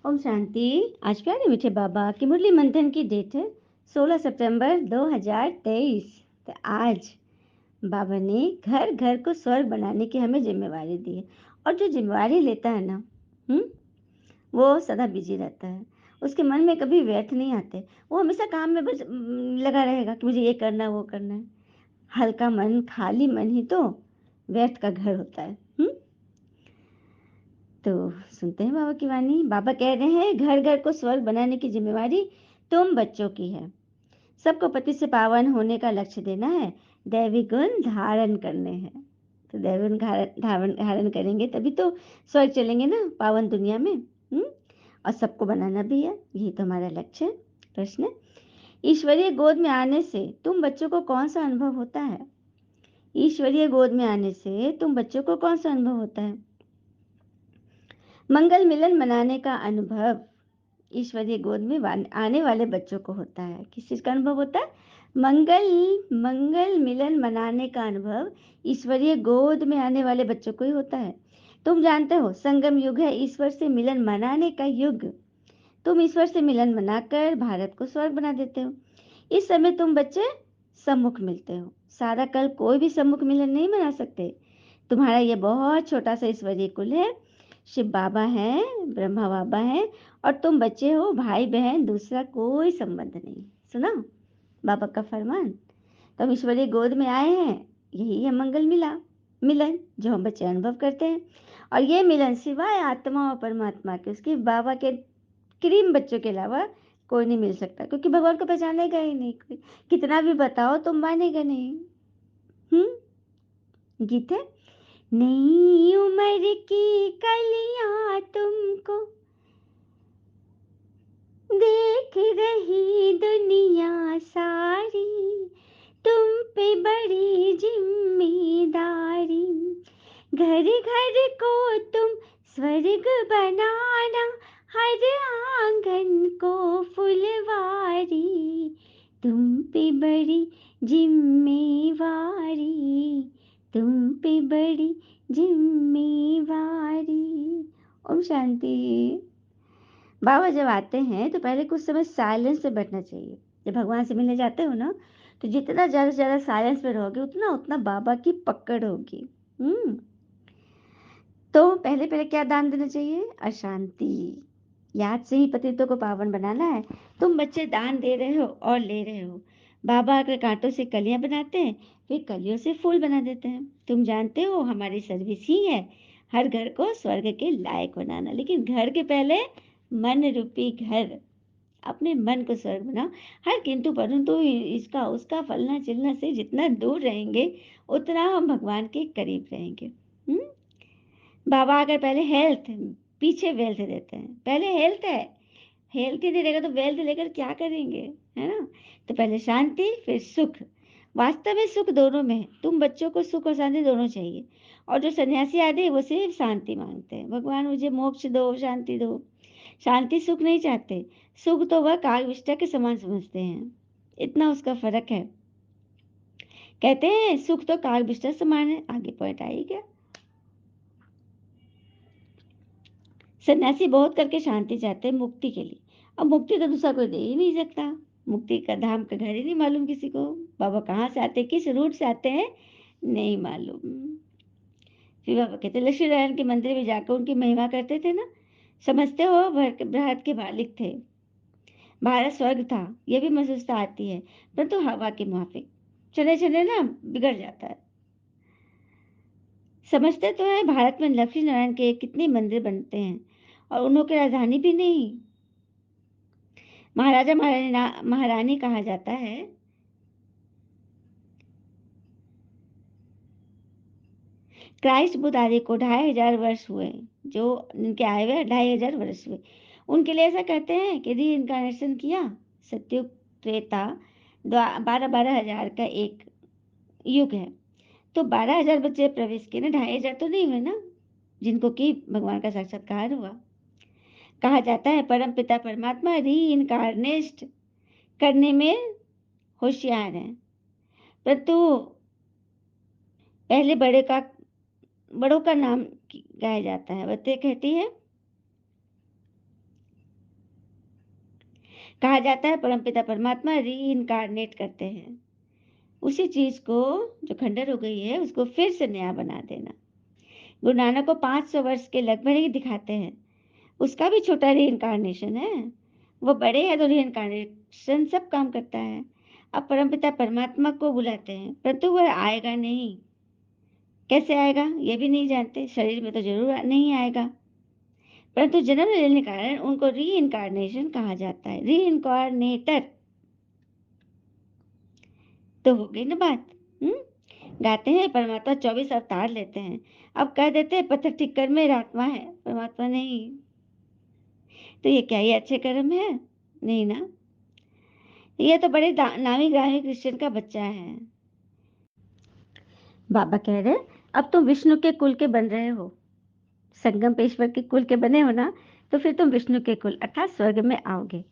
ओम शांति। आज प्यारे मीठे बाबा की मुरली मंथन की डेट है 16 सितंबर 2023। तो आज बाबा ने घर घर को स्वर्ग बनाने की हमें जिम्मेवारी दी है। और जो जिम्मेवारी लेता है ना, वो सदा बिजी रहता है। उसके मन में कभी व्यर्थ नहीं आते। वो हमेशा काम में बस लगा रहेगा कि मुझे ये करना है, वो करना है। हल्का मन, खाली मन ही तो व्यर्थ का घर होता है। तो सुनते हैं बाबा की वाणी। बाबा कह रहे हैं, घर घर को स्वर्ग बनाने की जिम्मेवारी तुम बच्चों की है। सबको पति से पावन होने का लक्ष्य देना है, दैवी गुण धारण करने हैं। तो दैवी गुण धारण करेंगे तभी तो स्वर्ग चलेंगे ना, पावन दुनिया में। और सबको बनाना भी है, यही तो हमारा लक्ष्य है। प्रश्न: ईश्वरीय गोद में आने से तुम बच्चों को कौन सा अनुभव होता है? ईश्वरीय गोद में आने से तुम बच्चों को कौन सा अनुभव होता है? मंगल मिलन मनाने का अनुभव ईश्वरीय गोद में आने वाले बच्चों को होता है। किस चीज का अनुभव होता है? मंगल मिलन मनाने का अनुभव ईश्वरीय गोद में आने वाले बच्चों को ही होता है। तुम जानते हो, संगम युग है ईश्वर से मिलन मनाने का युग। तुम ईश्वर से मिलन मनाकर भारत को स्वर्ग बना देते हो। इस समय तुम बच्चे सम्मुख मिलते हो। सारा कल कोई भी सम्मुख मिलन नहीं मना सकते। तुम्हारा ये बहुत छोटा सा ईश्वरीय कुल है। शिव बाबा हैं, ब्रह्मा बाबा हैं, और तुम बच्चे हो, भाई बहन, दूसरा कोई संबंध नहीं। सुना बाबा का फरमान। तो हम ईश्वरीय गोद में आए हैं, यही है मंगल मिलन जो हम बच्चे अनुभव करते हैं। और ये मिलन सिवाय आत्मा और परमात्मा के, उसके बाबा के क्रीम बच्चों के अलावा कोई नहीं मिल सकता, क्योंकि भगवान को पहचानेगा ही नहीं कोई। कितना भी बताओ तुम मानेगा नहीं। गीत है, नई उम्र की कलियां तुमको देख रही दुनिया सारी, तुम पे बड़ी जिम्मेदारी। घर घर को तुम स्वर्ग बनाना, हर आंगन को फुलवारी। तुम पे बड़ी जिम्मेवारी, तुम पे बड़ी जिम्मेवारी। ओम शांति। बाबा जब आते हैं तो पहले कुछ समय साइलेंस में बैठना चाहिए। जब भगवान से मिलने जाते हो ना, तो जितना ज़्यादा से ज़्यादा साइलेंस में रहोगे, उतना उतना बाबा की पकड़ होगी। तो पहले पहले क्या दान देना चाहिए? अशांति। याद से ही पतितों को पावन बनाना है। तुम बच्चे दान दे रहे हो और ले रहे हो। बाबा आकर कांटों से कलियां बनाते हैं, फिर कलियों से फूल बना देते हैं। तुम जानते हो, हमारी सर्विस ही है हर घर को स्वर्ग के लायक बनाना। लेकिन घर के पहले मन रूपी घर, अपने मन को स्वर्ग बनाओ। हर किंतु परंतु इसका उसका फलना चिलना से जितना दूर रहेंगे, उतना हम भगवान के करीब रहेंगे। बाबा अगर पहले हेल्थ, पीछे वेल्थ देते हैं। पहले हेल्थ है, हेल्थ ही नहीं रहेगा तो वेल्थ लेकर क्या करेंगे, है ना? तो पहले शांति, फिर सुख। वास्तव में सुख दोनों में है। तुम बच्चों को सुख और शांति दोनों चाहिए। और जो सन्यासी आते हैं वो सिर्फ शांति मांगते हैं, भगवान मुझे मोक्ष दो, शांति दो। शांति सुख नहीं चाहते। सुख तो वह काग विष्टा के समान समझते हैं। इतना उसका फर्क है। कहते हैं सुख तो काग विष्टा समान है। आगे पॉइंट आई क्या? सन्यासी बहुत करके शांति चाहते हैं मुक्ति के लिए। अब मुक्ति तो दूसरा कोई दे ही नहीं सकता। मुक्ति का धाम का घर ही नहीं मालूम किसी को। बाबा कहाँ से आते, किस रूट से आते हैं, नहीं मालूम। फिर बाबा कहते लक्ष्मी नारायण के मंदिर में जाकर उनकी महिमा करते थे ना। समझते हो, भारत के मालिक थे। भारत स्वर्ग था, यह भी महसूसता आती है, परंतु हवा के मुआफिक चले चले ना बिगड़ जाता है। समझते तो है, भारत में लक्ष्मी नारायण के कितने मंदिर बनते हैं, और उन्हों की राजधानी भी नहीं। महाराजा महारानी कहा जाता है। क्राइस्ट बुद्ध आदि को 2500 वर्ष हुए, जो इनके आए हुए 2500 वर्ष हुए। उनके लिए ऐसा कहते हैं कि री इनकारनेशन किया। सत्युग त्रेता 12,000 का एक युग है। तो 12,000 बच्चे प्रवेश किए ना, 2500 तो नहीं हुए ना, जिनको कि भगवान का साक्षात्कार हुआ। कहा जाता है परम पिता परमात्मा री इनकारनेस्ट करने में होशियार है, परंतु पहले बड़ों का नाम गाया जाता है। बच्चे कहती है कहा जाता है परमपिता परमात्मा री इनकारनेट करते हैं। उसी चीज को जो खंडर हो गई है उसको फिर से नया बना देना। गुरु नानक को 500 वर्ष के लगभग ही दिखाते हैं, उसका भी छोटा री इनकारनेशन है। वो बड़े हैं तो री इनकारनेशन सब काम करता है। अब परमपिता परमात्मा को बुलाते हैं परंतु वह आएगा नहीं। कैसे आएगा ये भी नहीं जानते, शरीर में तो जरूर नहीं आएगा, परंतु जन्म लेने के कारण उनको री इनकारनेशन कहा जाता है, री इनकारनेटर। तो हो गई ना बात। गाते हैं परमात्मा 24 अवतार लेते हैं, अब कह देते हैं पत्थर ठीक कर्म में आत्मा है, परमात्मा नहीं। तो ये क्या ये अच्छे कर्म है? नहीं ना, ये तो बड़े नामी ग्रामी क्रिश्चियन का बच्चा है। बाबा कह रहे अब तुम विष्णु के कुल के बन रहे हो, संगम पेश्वर के कुल के बने हो ना, तो फिर तुम विष्णु के कुल अर्थात स्वर्ग में आओगे।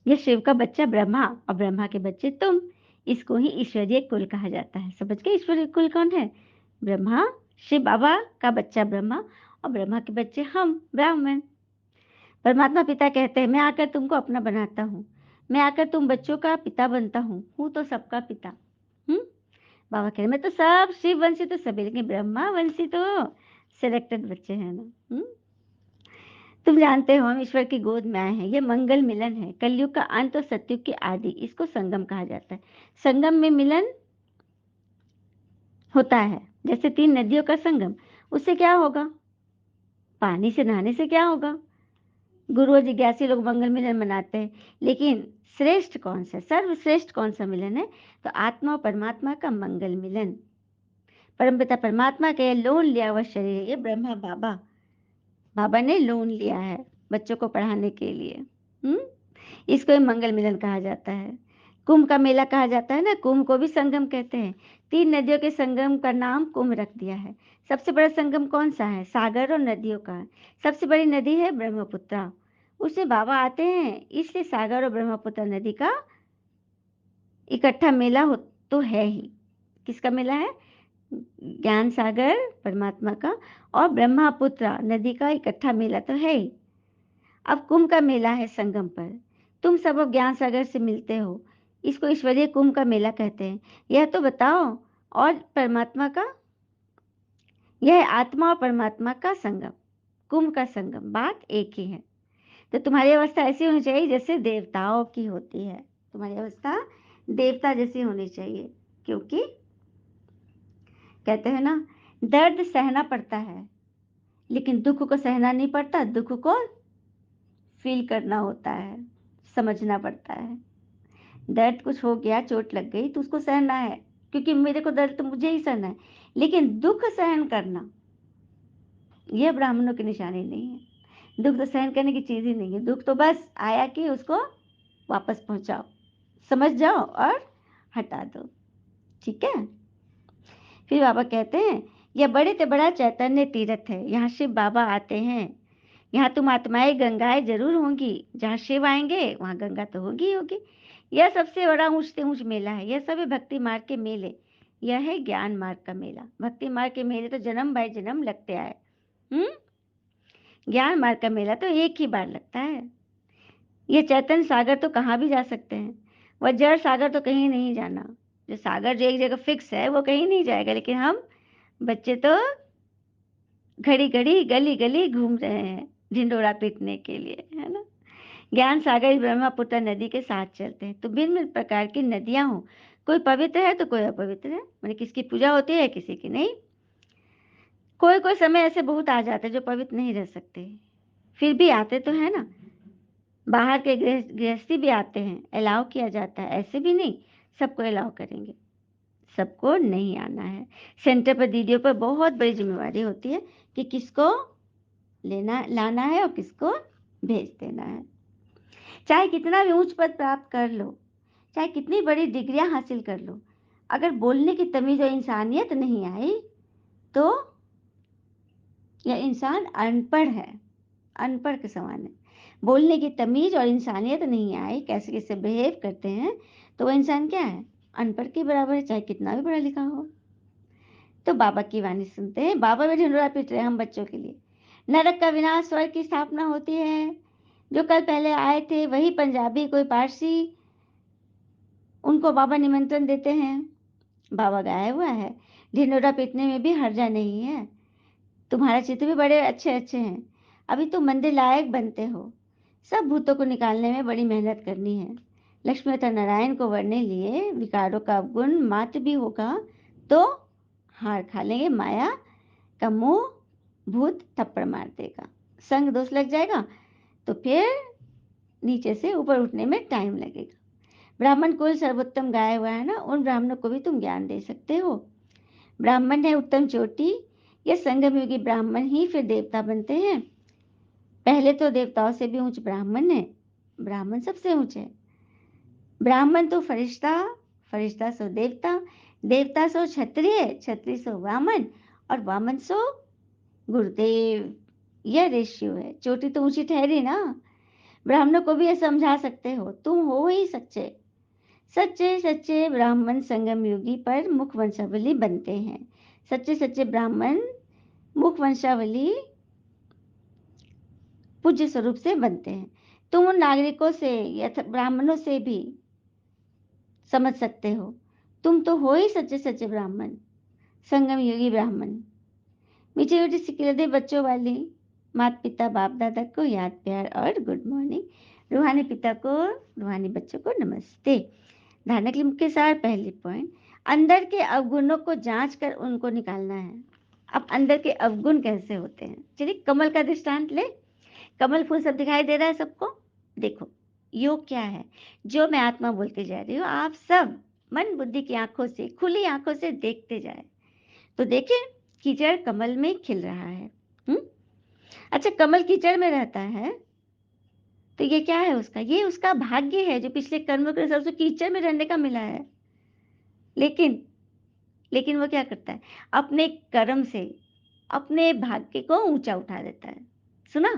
ये शिव का बच्चा ब्रह्मा और ब्रह्मा के बच्चे तुम, इसको ही ईश्वरीय कुल कहा जाता है। समझ गए ईश्वरीय कुल कौन है? ब्रह्मा, शिव बाबा का बच्चा ब्रह्मा और ब्रह्मा के बच्चे हम ब्राह्मण। परमात्मा पिता कहते हैं मैं आकर तुमको अपना बनाता हूँ, मैं आकर तुम बच्चों का पिता बनता हूँ तो सबका पिता। बाबा कह रहे मैं तो सब शिव वंशी तो सभी, लेकिन ब्रह्मा वंशी तो सिलेक्टेड बच्चे हैं ना। तुम जानते हो हम ईश्वर की गोद में आए हैं, ये मंगल मिलन है, कलयुग का अंत और सतयुग की आदि, इसको संगम कहा जाता है। संगम में मिलन होता है, जैसे 3 नदियों का संगम। उससे क्या होगा? पानी से नहाने से क्या होगा? गुरु और जिज्ञासी लोग मंगल मिलन मनाते हैं, लेकिन श्रेष्ठ कौन सा, सर्वश्रेष्ठ कौन सा मिलन है? तो आत्मा और परमात्मा का मंगल मिलन। परमपिता परमात्मा के लोन लिया हुआ शरीर है ये ब्रह्मा बाबा, बाबा ने लोन लिया है बच्चों को पढ़ाने के लिए। इसको ही मंगल मिलन कहा जाता है। कुंभ का मेला कहा जाता है ना, कुंभ को भी संगम कहते हैं। 3 नदियों के संगम का नाम कुंभ रख दिया है। सबसे बड़ा संगम कौन सा है? सागर और नदियों का। सबसे बड़ी नदी है ब्रह्मपुत्र, उसमें बाबा आते हैं, इसलिए सागर और ब्रह्मपुत्र नदी का इकट्ठा मेला हो तो है ही। किसका मेला है? ज्ञान सागर परमात्मा का और ब्रह्मपुत्र नदी का इकट्ठा मेला तो है ही। अब कुंभ का मेला है संगम पर, तुम सब अब ज्ञान सागर से मिलते हो, इसको ईश्वरीय कुंभ का मेला कहते हैं। यह तो बताओ, और परमात्मा का, यह आत्मा और परमात्मा का संगम, कुंभ का संगम, बात एक ही है। तो तुम्हारी अवस्था ऐसी होनी चाहिए जैसे देवताओं की होती है, तुम्हारी अवस्था देवता जैसी होनी चाहिए। क्योंकि कहते हैं ना दर्द सहना पड़ता है, लेकिन दुख को सहना नहीं पड़ता, दुख को फील करना होता है, समझना पड़ता है। दर्द कुछ हो गया, चोट लग गई तो उसको सहना है, क्योंकि मेरे को दर्द तो मुझे ही सहना है, लेकिन दुख सहन करना यह ब्राह्मणों की निशानी नहीं है। दुख तो सहन करने की चीज ही नहीं है, दुख तो बस आया कि उसको वापस पहुंचाओ, समझ जाओ और हटा दो। ठीक है। फिर बाबा कहते हैं यह बड़े से बड़ा चैतन्य तीर्थ है, यहाँ शिव बाबा आते हैं, यहाँ तुम आत्माएं गंगाएं जरूर होंगी, जहाँ शिव आएंगे वहाँ गंगा तो होगी ही होगी। यह सबसे बड़ा ऊंच से ऊंच मेला है, यह सभी भक्ति मार्ग के मेले, यह है ज्ञान मार्ग का मेला। भक्ति मार्ग के मेले तो जन्म बाय जन्म लगते आए, ज्ञान मार्ग का मेला तो एक ही बार लगता है। ये चैतन्य सागर तो कहाँ भी जा सकते हैं, वह जड़ सागर तो कहीं नहीं जाना। जो सागर जो एक जगह फिक्स है वो कहीं नहीं जाएगा, लेकिन हम बच्चे तो घड़ी घड़ी गली गली घूम रहे हैं ढिंडोरा पीटने के लिए, है ना। ज्ञान सागर ब्रह्मपुत्र नदी के साथ चलते हैं। तो भिन्न भिन्न प्रकार की नदियां हो, कोई पवित्र है तो कोई अपवित्र है, मैंने किसकी पूजा होती है किसी की नहीं। कोई कोई समय ऐसे बहुत आ जाते हैं जो पवित्र नहीं रह सकते, फिर भी आते तो है ना। बाहर के गृहस्थी भी आते हैं, अलाउ किया जाता है, ऐसे भी नहीं सबको अलाउ करेंगे, सबको नहीं आना है। सेंटर पर दीदियों पर बहुत बड़ी जिम्मेवारी होती है कि किसको लेना लाना है और किसको भेज देना है। चाहे कितना भी उच्च पद प्राप्त कर लो, चाहे कितनी बड़ी डिग्रियां हासिल कर लो, अगर बोलने की तमीज और इंसानियत नहीं आई तो यह इंसान अनपढ़ है, अनपढ़ के समान है। बोलने की तमीज और इंसानियत नहीं आई, कैसे कैसे बिहेव करते हैं, तो वह इंसान क्या है? अनपढ़ के बराबर है, चाहे कितना भी पढ़ा लिखा हो। तो बाबा की वाणी सुनते हैं, बाबा भी ढिंडोरा पीट रहे हैं हम बच्चों के लिए। नरक का विनाश, स्वर्ग की स्थापना होती है, जो कल पहले आए थे वही पंजाबी, कोई पारसी, उनको बाबा निमंत्रण देते हैं। बाबा गाया हुआ है, ढिंढोरा पीटने में भी हर्जा नहीं है। तुम्हारा चित्र भी बड़े अच्छे अच्छे हैं, अभी तुम मंदिर लायक बनते हो। सब भूतों को निकालने में बड़ी मेहनत करनी है। लक्ष्मी तथा नारायण को वरने लिए विकारों का अवगुण मात्र भी होगा तो हार खा लेंगे। माया का मोह भूत थप्पड़ मार देगा, संग दोष लग जाएगा तो फिर नीचे से ऊपर उठने में टाइम लगेगा। ब्राह्मण कुल सर्वोत्तम गाया हुआ है ना, उन ब्राह्मणों को भी तुम ज्ञान दे सकते हो। ब्राह्मण है उत्तम चोटी, ये संगम युगी ब्राह्मण ही फिर देवता बनते हैं। पहले तो देवताओं से भी ऊंच ब्राह्मण है, ब्राह्मण सबसे ऊंचे। ब्राह्मण तो फरिश्ता, फरिश्ता सो देवता, देवता सो क्षत्रिय, क्षत्रिय सो वामन, और वामन सो गुरुदेव। यह रेशियो है। चोटी तो ऊंची ठहरी ना। ब्राह्मणों को भी ये समझा सकते हो, तुम हो ही सच्चे। सच्चे सच्चे ब्राह्मण संगम युगी पर मुख वंशावली बनते हैं। सच्चे सच्चे ब्राह्मण मुख वंशावली पूज्य स्वरूप से बनते हैं। तुम उन नागरिकों से या ब्राह्मणों से भी समझ सकते हो, तुम तो हो ही सच्चे सच्चे ब्राह्मण, संगम योगी ब्राह्मण। मीठी मीठी सिकलते बच्चों वाली, माता पिता बाप दादा को याद प्यार और गुड मॉर्निंग। रूहानी पिता को, रूहानी बच्चों को नमस्ते। धारणा के लिए मुख्य सार, पहली पॉइंट, अंदर के अवगुणों को जांच कर उनको निकालना है। अब अंदर के अवगुण कैसे होते हैं, चलिए कमल का दृष्टांत ले। कमल फूल सब दिखाई दे रहा है सबको। देखो, योग क्या है, जो मैं आत्मा बोलते जा रही हूँ, आप सब मन बुद्धि की आंखों से, खुली आंखों से देखते जाए तो देखिए कीचड़ कमल में खिल रहा है। अच्छा, कमल कीचड़ में रहता है तो ये क्या है उसका, ये उसका भाग्य है जो पिछले कर्मों के हिसाब से कीचड़ में रहने का मिला है। लेकिन लेकिन वो क्या करता है, अपने कर्म से अपने भाग्य को ऊंचा उठा देता है। सुना,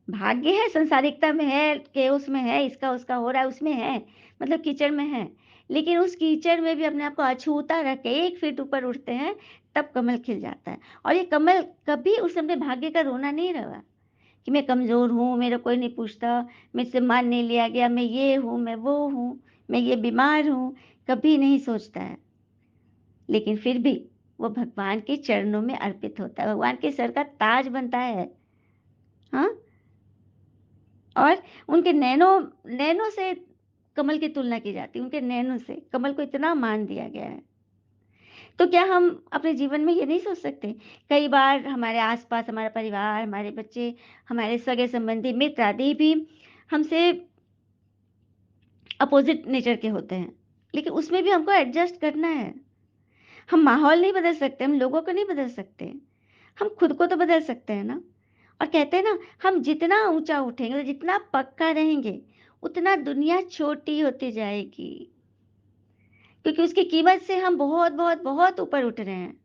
भाग्य है, संसारिकता में है, केओस में है, इसका उसका हो रहा है, उसमें है, मतलब कीचड़ में है। लेकिन उस कीचड़ में भी अपने आप को अछूता रख के 1 फीट ऊपर उठते हैं, तब कमल खिल जाता है। और ये कमल कभी उस अपने भाग्य का रोना नहीं रहा कि मैं कमजोर हूँ, मेरा कोई नहीं पूछता, मुझसे मान नहीं लिया गया, मैं ये हूँ, मैं वो हूँ, मैं ये बीमार हूँ, कभी नहीं सोचता है। लेकिन फिर भी वो भगवान के चरणों में अर्पित होता है, भगवान के सर का ताज बनता है। हाँ, और उनके नैनो नैनो से कमल की तुलना की जाती है, उनके नैनो से कमल को इतना मान दिया गया है। तो क्या हम अपने जीवन में ये नहीं सोच सकते, कई बार हमारे आसपास हमारा परिवार, हमारे बच्चे, हमारे सगे संबंधी, मित्र आदि भी हमसे अपोजिट नेचर के होते हैं, लेकिन उसमें भी हमको एडजस्ट करना है। हम माहौल नहीं बदल सकते, हम लोगों को नहीं बदल सकते, हम खुद को तो बदल सकते हैं ना। और कहते हैं ना, हम जितना ऊंचा उठेंगे, जितना पक्का रहेंगे, उतना दुनिया छोटी होती जाएगी, क्योंकि उसकी कीमत से हम बहुत बहुत बहुत ऊपर उठ रहे हैं।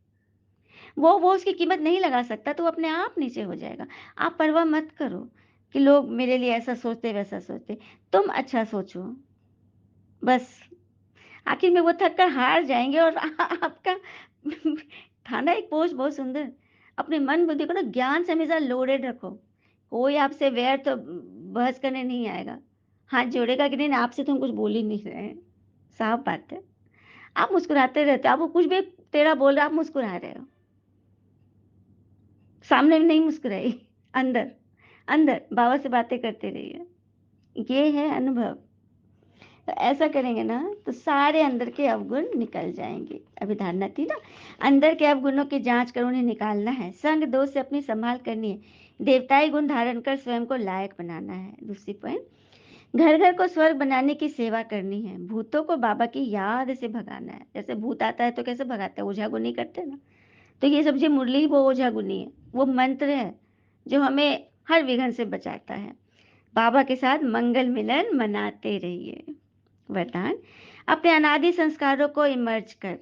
वो उसकी कीमत नहीं लगा सकता तो वो अपने आप नीचे हो जाएगा। आप परवाह मत करो कि लोग मेरे लिए ऐसा सोचते वैसा सोचते, तुम अच्छा सोचो बस। आखिर में वो थक कर हार जाएंगे और आपका था ना एक पोस्ट बहुत सुंदर, अपने मन बुद्धि को ना ज्ञान से हमेशा लोडेड रखो। कोई आपसे वैर तो बहस करने नहीं आएगा, हाथ जोड़ेगा कि नहीं नहीं, आपसे तो हम कुछ बोल ही नहीं रहे हैं, साफ बात है। आप मुस्कुराते रहते हो, आप वो कुछ भी तेरा बोल रहा, आप मुस्कुरा रहे हो, सामने में नहीं मुस्कुराई, अंदर अंदर बाबा से बातें करते रहिए। ये है अनुभव। तो ऐसा करेंगे ना तो सारे अंदर के अवगुण निकल जाएंगे। अभी धारणा थी ना, अंदर के अवगुणों की जांच कर उन्हें निकालना है, संग दोष से अपनी संभाल करनी है, देवताई गुण धारण कर स्वयं को लायक बनाना है। दूसरी पॉइंट, घर घर को स्वर्ग बनाने की सेवा करनी है, भूतों को बाबा की याद से भगाना है। जैसे भूत आता है तो कैसे भगाते हैं, ओझा गुनी करते हैं ना, तो ये सब जो मुरली वो ओझा गुनी है, वो मंत्र है जो हमें हर विघ्न से बचाता है। बाबा के साथ मंगल मिलन मनाते रहिए। वरदान, अपने अनादि संस्कारों को इमर्ज कर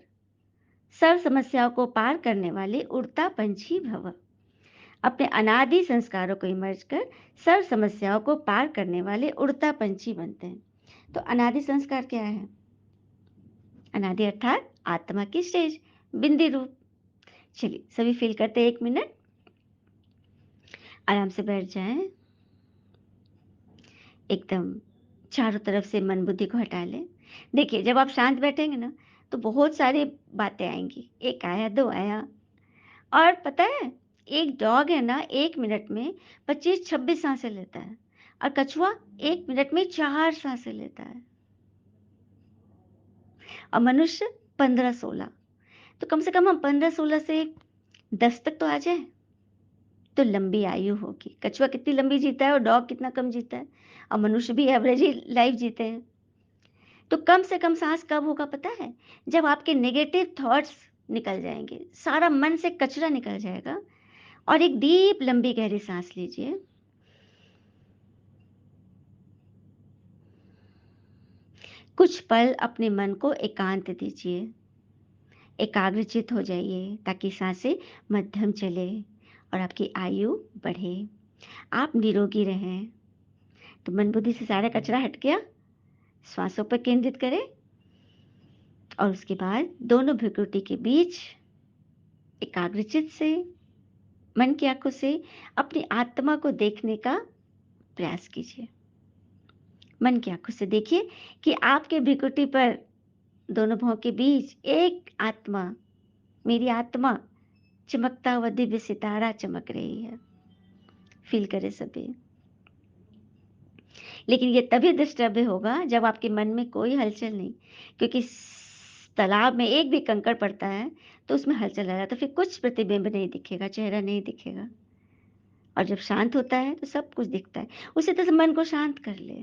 सर्व समस्याओं को पार करने वाले उड़ता पंछी भव। अपने अनादि संस्कारों को इमर्ज कर सर्व समस्याओं को पार करने वाले उड़ता पंछी बनते हैं। तो अनादि संस्कार क्या है, अनादि अर्थात आत्मा की स्टेज, बिंदी रूप। चलिए सभी फील करते हैं, 1 मिनट आराम से बैठ जाएं। एकदम चारों तरफ से मन बुद्धि को हटा लें। देखिए, जब आप शांत बैठेंगे ना, तो बहुत सारी बातें आएँगी। 1 आया, 2 आया और पता है, एक डॉग है ना 1 मिनट में 25-26 साँसें लेता है और कछुआ 1 मिनट में 4 साँसें लेता है और मनुष्य 15-16। तो कम से कम हम 15-16 से 10 तक तो आ जाएँ, तो लंबी आयु होगी। कछुआ कितनी लंबी जीता है और डॉग कितना कम जीता है और मनुष्य भी एवरेज ही लाइफ जीते हैं। तो कम से कम साँस कब होगा पता है? जब आपके नेगेटिव थॉट्स निकल जाएँगे, सारा मन से कचरा निकल जाएगा और एक डीप लंबी गहरी साँस लीजिए। कुछ पल अपने मन को एकांत दीजिए, एकाग्रचित हो जाइए ताकि साँसें मध्यम चले और आपकी आयु बढ़े, आप निरोगी रहें। तो मन बुद्धि से सारा कचरा हट गया, श्वासों पर केंद्रित करें और उसके बाद दोनों भ्रुकुटी के बीच एकाग्रचित से मन की आँखों से अपनी आत्मा को देखने का प्रयास कीजिए। मन की आँखों से देखिए कि आपके भ्रुकुटी पर दोनों भौं के बीच एक आत्मा, मेरी आत्मा चमकता हुआ दिव्य सितारा चमक रही है। फ़ील करें सभी। लेकिन ये तभी डिस्टर्ब होगा जब आपके मन में कोई हलचल नहीं, क्योंकि तालाब में एक भी कंकड़ पड़ता है तो उसमें हलचल आ जाता है, फिर कुछ प्रतिबिंब नहीं दिखेगा, चेहरा नहीं दिखेगा। और जब शांत होता है तो सब कुछ दिखता है। उसी तरह से मन को शांत कर ले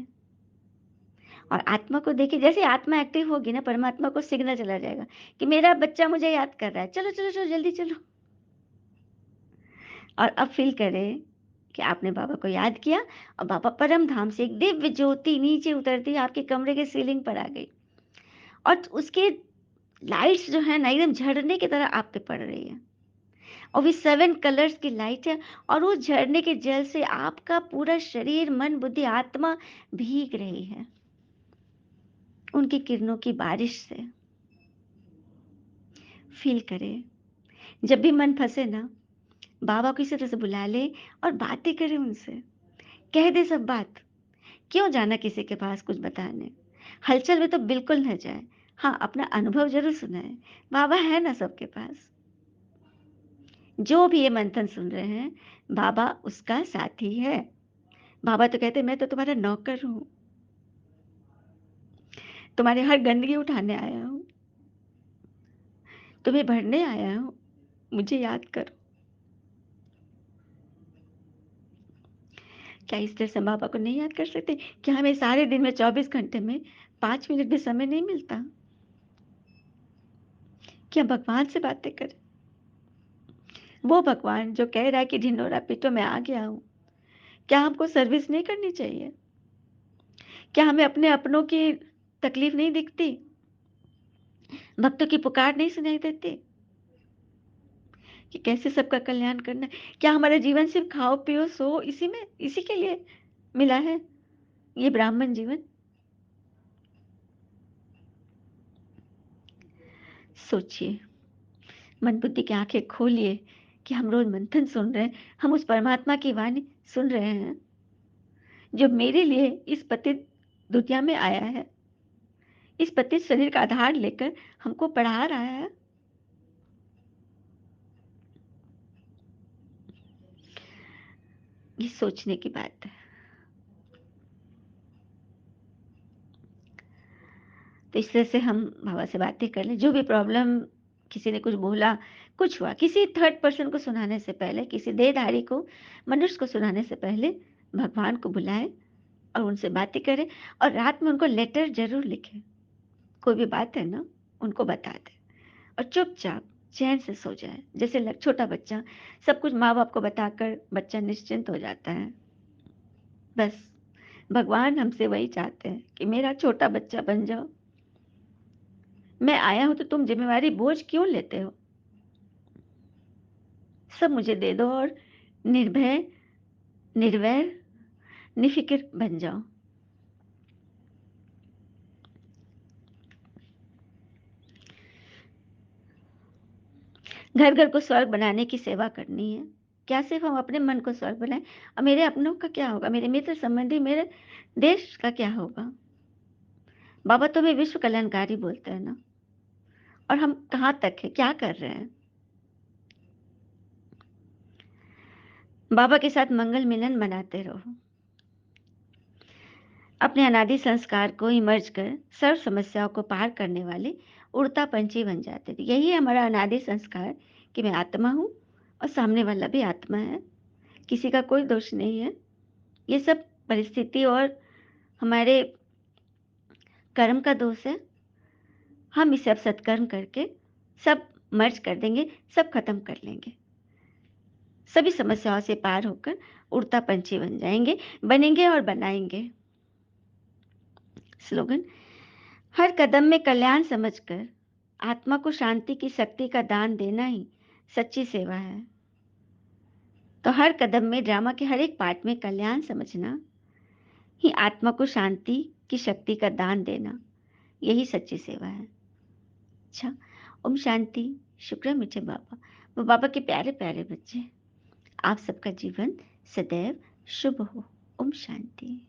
और आत्मा को देखिए, जैसे आत्मा एक्टिव होगी ना, परमात्मा को सिग्नल चला जाएगा कि मेरा बच्चा मुझे याद कर रहा है, चलो चलो चलो जल्दी चलो। और अब फील करें कि आपने बाबा को याद किया और बाबा परम धाम से एक दिव्य ज्योति नीचे उतरती आपके कमरे के सीलिंग पर आ गई और उसके लाइट्स जो है ना एकदम झरने की तरह आप पे पड़ रही है और भी 7 कलर्स की लाइट है और उस झरने के जल से आपका पूरा शरीर, मन, बुद्धि, आत्मा भीग रही है उनकी किरणों की बारिश से। फील करें, जब भी मन फंसे ना, बाबा को इसी तरह से बुला ले और बातें करें उनसे, कह दे सब बात। क्यों जाना किसी के पास कुछ बताने, हलचल में तो बिल्कुल न जाए। हाँ, अपना अनुभव जरूर सुनाए, बाबा है ना सबके पास। जो भी ये मंथन सुन रहे हैं, बाबा उसका साथी है। बाबा तो कहते मैं तो तुम्हारा नौकर हूँ, तुम्हारे हर गंदगी उठाने आया हूँ, तुम्हें भरने आया हूँ, मुझे याद करो। क्या इस तरह से बाबा को नहीं याद कर सकते? क्या हमें सारे दिन में 24 घंटे में 5 मिनट भी समय नहीं मिलता? क्या भगवान से बातें करें? वो भगवान जो कह रहा है कि ढिंढोरा पीटो मैं आ गया हूँ। क्या हमको सर्विस नहीं करनी चाहिए? क्या हमें अपने अपनों की तकलीफ नहीं दिखती? भक्तों की पुकार नहीं सुनाई देती कि कैसे सबका कल्याण करना है? क्या हमारा जीवन सिर्फ खाओ पियो सो इसी में, इसी के लिए मिला है ये ब्राह्मण जीवन? सोचिए, मन बुद्धि की आंखें खोलिए कि हम रोज मंथन सुन रहे हैं, हम उस परमात्मा की वाणी सुन रहे हैं जो मेरे लिए इस पतित दुनिया में आया है, इस पतित शरीर का आधार लेकर हमको पढ़ा रहा है। ये सोचने की बात है। तो इस तरह से हम बाबा से बातें कर लें, जो भी प्रॉब्लम, किसी ने कुछ बोला, कुछ हुआ, किसी थर्ड पर्सन को सुनाने से पहले, किसी देहधारी को, मनुष्य को सुनाने से पहले भगवान को बुलाएं और उनसे बातें करें और रात में उनको लेटर जरूर लिखें। कोई भी बात है ना, उनको बता दें और चुपचाप चैन से सो जाए। जैसे छोटा बच्चा सब कुछ माँ बाप को बताकर बच्चा निश्चिंत हो जाता है। बस भगवान हमसे वही चाहते हैं कि मेरा छोटा बच्चा बन जाओ। मैं आया हूं तो तुम जिम्मेवारी बोझ क्यों लेते हो? सब मुझे दे दो और निर्भय, निर्वैर, निफिक्र बन जाओ। घर घर को स्वर्ग बनाने की सेवा करनी है। क्या सिर्फ़ हम अपने मन को स्वर्ग बनाएँ? और मेरे अपनों का क्या होगा? मेरे मित्र संबंधी, मेरे देश का क्या होगा? बाबा तो हमें विश्व कल्याणकारी बोलते हैं ना, और हम कहाँ तक हैं? क्या कर रहे हैं? बाबा के साथ मंगल मिलन मनाते रहो। अपने अनादि संस्कार को इमर्ज कर सर्व समस्याओं को पार करने वाले उड़ता पंछी बन जाते थे। यही है हमारा अनादि संस्कार, कि मैं आत्मा हूँ और सामने वाला भी आत्मा है। किसी का कोई दोष नहीं है। ये सब परिस्थिति और हमारे कर्म का दोष है। हम इसे अब सत्कर्म करके सब मर्ज कर देंगे, सब खत्म कर लेंगे। सभी समस्याओं से पार होकर उड़ता पंछी बन जाएंगे, बनेंगे और बनाएंगे। स्लोगन: हर कदम में कल्याण समझकर आत्मा को शांति की शक्ति का दान देना ही सच्ची सेवा है। तो हर कदम में, ड्रामा के हर एक पार्ट में कल्याण समझना ही आत्मा को शांति की शक्ति का दान देना, यही सच्ची सेवा है। अच्छा, ओम शांति। शुक्र है मीठे बाबा, वो बाबा के प्यारे प्यारे बच्चे। आप सबका जीवन सदैव शुभ हो। ओम शांति।